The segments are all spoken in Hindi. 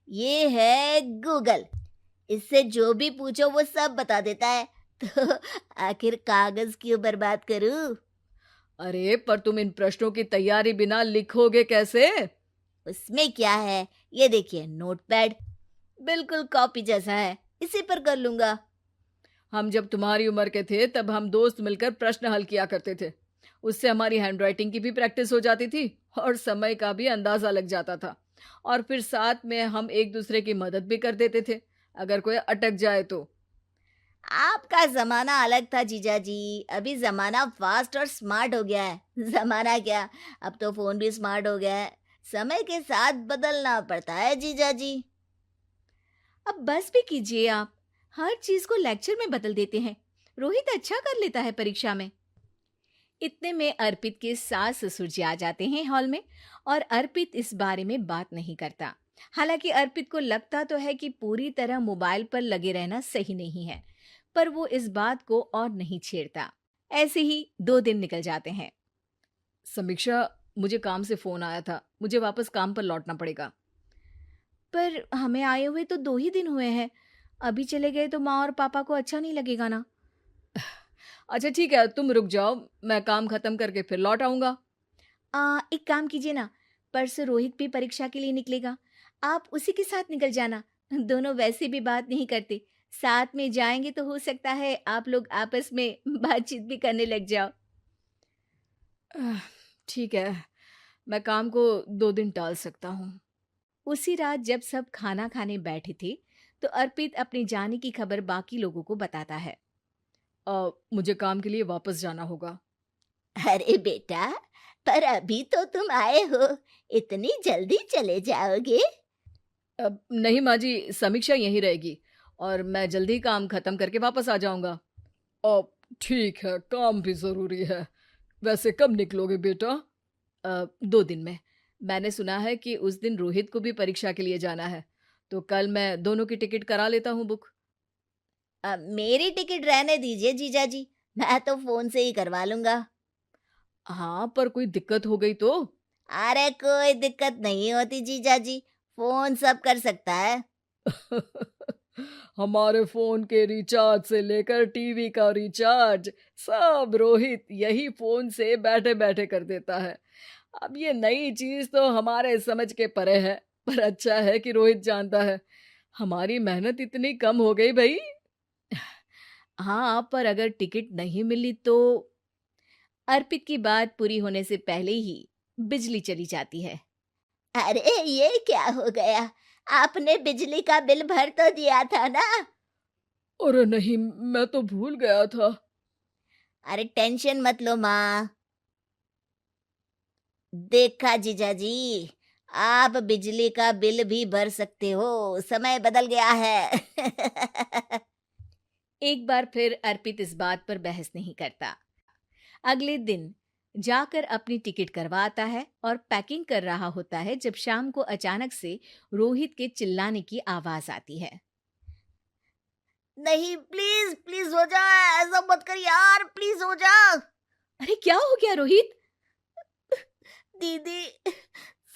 ये है गूगल। इससे जो भी पूछो वो सब बता देता है। तो आखिर कागज क्यों बर्बाद करूं? अरे पर तुम इन प्रश्नों की तैयारी बिना लिखोगे कैसे? उसमें क्या है? ये देखिए नोटपैड, बिल्कुल कॉपी जैसा है, इसी पर कर लूंगा। हम जब तुम्हारी उम्र के थे तब हम दोस्त मिलकर प्रश्न हल किया करते थे। उससे हमारी हैंडराइटिंग की भी प्रैक्टिस हो जाती थी और समय का भी अंदाजा लग जाता था। और फिर साथ में हम एक दूसरे की मदद भी कर देते थे अगर कोई अटक जाए तो। आपका जमाना अलग था जीजा जी। अभी जमाना फास्ट और स्मार्ट हो गया है। जमाना क्या, अब तो फोन भी स्मार्ट हो गया है। समय के साथ बदलना पड़ता है जीजा जी। अब बस भी कीजिए आप। हर चीज को लेक्चर में बदल देते हैं। रोहित अच्छा कर लेता है परीक्षा में। इतने में अर्पित के सास ससुर जी आ जाते हैं हॉल में। और अर्पित इस बारे में बात नहीं करता। हालांकि अर्पित को लगता तो है कि पूरी तरह मोबाइल पर लगे रहना सही नहीं है, पर वो इस बात को और नहीं छेड़ता। ऐसे ही 2 दिन निकल जाते हैं। समीक्षा, मुझे काम से फोन आया था, मुझे वापस काम पर लौटना पड़ेगा। पर हमें आए हुए तो 2 ही दिन हुए हैं। अभी चले गए तो माँ और पापा को अच्छा नहीं लगेगा ना। अच्छा ठीक है, तुम रुक जाओ, मैं काम खत्म करके फिर लौट आऊंगा। एक काम कीजिए ना। परसों रोहित भी परीक्षा के लिए निकलेगा। आप उसी के साथ निकल जाना। दोनों वैसे भी बात नहीं करते। साथ में जाएंगे तो हो सकता है आप लोग आपस में बातचीत भी करने लग जाओ। आह, ठीक है, मैं काम को 2 दिन टाल सकता हूँ। उसी रात जब सब खाना खाने बैठे थे, तो अर्पित अपने जाने की खबर बाकी लोगों को बताता है। मुझे काम के लिए वापस जाना होगा। अरे बेटा, पर अभी तो तुम आए हो, इतनी जल्दी चले जाओगे? नहीं माँ जी, समीक्षा यहीं रहेगी और मैं जल्दी ही काम खत्म करके वापस आ जाऊंगा। ठीक है, काम भी जरूरी है। वैसे कब निकलोगे बेटा? 2 दिन में। मैंने सुना है कि उस दिन रोहित को भी परीक्षा के लिए जाना है, तो कल मैं दोनों की टिकट करा लेता हूँ बुक। मेरी टिकट रहने दीजिए जीजा जी, मैं तो फोन से ही करवा लूंगा। हाँ, पर कोई दिक्कत हो गई तो? अरे कोई दिक्कत नहीं होती जीजा जी, फोन सब कर सकता है। हमारे फोन के रिचार्ज से लेकर टीवी का रिचार्ज सब रोहित यही फोन से बैठे बैठे कर देता है। अब ये नई चीज तो हमारे समझ के परे है, पर अच्छा है कि रोहित जानता है। हमारी मेहनत इतनी कम हो गई भाई। हाँ, पर अगर टिकट नहीं मिली तो? अर्पित की बात पूरी होने से पहले ही बिजली चली जाती है। अरे ये क्या हो गया? आपने बिजली का बिल भर तो दिया था ना? अरे नहीं, मैं तो भूल गया था। अरे टेंशन मत लो माँ। देखा जीजा जी, आप बिजली का बिल भी भर सकते हो, समय बदल गया है। एक बार फिर अर्पित इस बात पर बहस नहीं करता। अगले दिन जाकर अपनी टिकट करवाता है और पैकिंग कर रहा होता है जब शाम को अचानक से रोहित के चिल्लाने की आवाज आती है। नहीं, प्लीज प्लीज हो जा, ऐसा मत कर यार, प्लीज हो जा। अरे क्या हो गया रोहित? दीदी,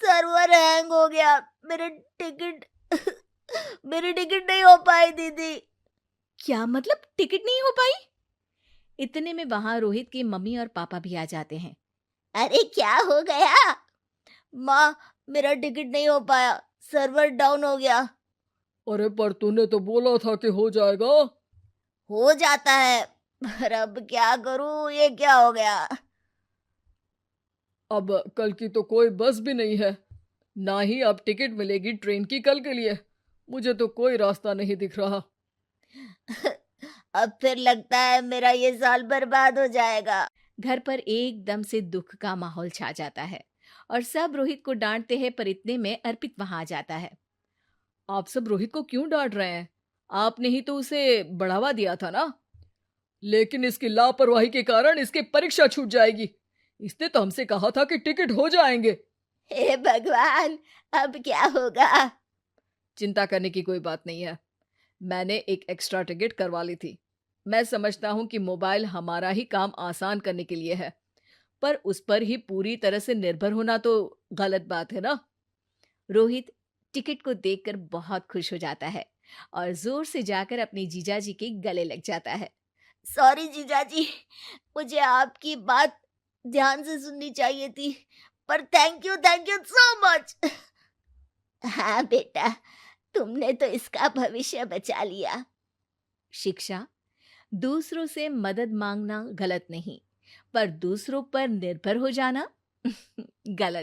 सर्वर हैंग हो गया। मेरे टिकट मेरी टिकट नहीं हो पाई दीदी। क्या मतलब टिकट नहीं हो पाई? इतने में वहां रोहित के मम्मी और पापा भी आ जाते हैं। अरे क्या हो गया? माँ, मेरा टिकट नहीं हो पाया, सर्वर डाउन हो गया। अरे पर तूने तो बोला था कि हो जाएगा। हो जाता है, पर अब क्या करूं, ये क्या हो गया? अब कल की तो कोई बस भी नहीं है, ना ही अब टिकट मिलेगी ट्रेन की कल के लिए। मुझे तो कोई रास्ता नहीं दिख रहा। अब फिर लगता है मेरा ये साल बर्बाद हो जाएगा। घर पर एकदम से दुख का माहौल छा जाता है और सब रोहित को डांटते हैं, पर इतने में अर्पित वहां आ जाता है। आप सब रोहित को क्यों डांट रहे हैं? आपने ही तो उसे बढ़ावा दिया था ना। लेकिन इसकी लापरवाही के कारण इसकी परीक्षा छूट जाएगी। इसने तो हमसे कहा था कि टिकट हो जाएंगे। हे भगवान, अब क्या होगा? चिंता करने की कोई बात नहीं है, मैंने एक एक्स्ट्रा टिकट करवा ली थी। मैं समझता हूँ कि मोबाइल हमारा ही काम आसान करने के लिए है, पर उस पर ही पूरी तरह से निर्भर होना तो गलत बात है ना। रोहित टिकट को देखकर बहुत खुश हो जाता है और जोर से जाकर अपने जीजाजी के गले लग जाता है। सॉरी जीजाजी, मुझे आपकी बात ध्यान से सुननी चाहिए थी, पर थैंक यू सो मच। हाँ बेटा, तुमने तो इसका भविष्य बचा लिया। शिक्षा, दूसरों से मदद मांगना गलत नहीं, पर दूसरों पर निर्भर हो जाना गलत।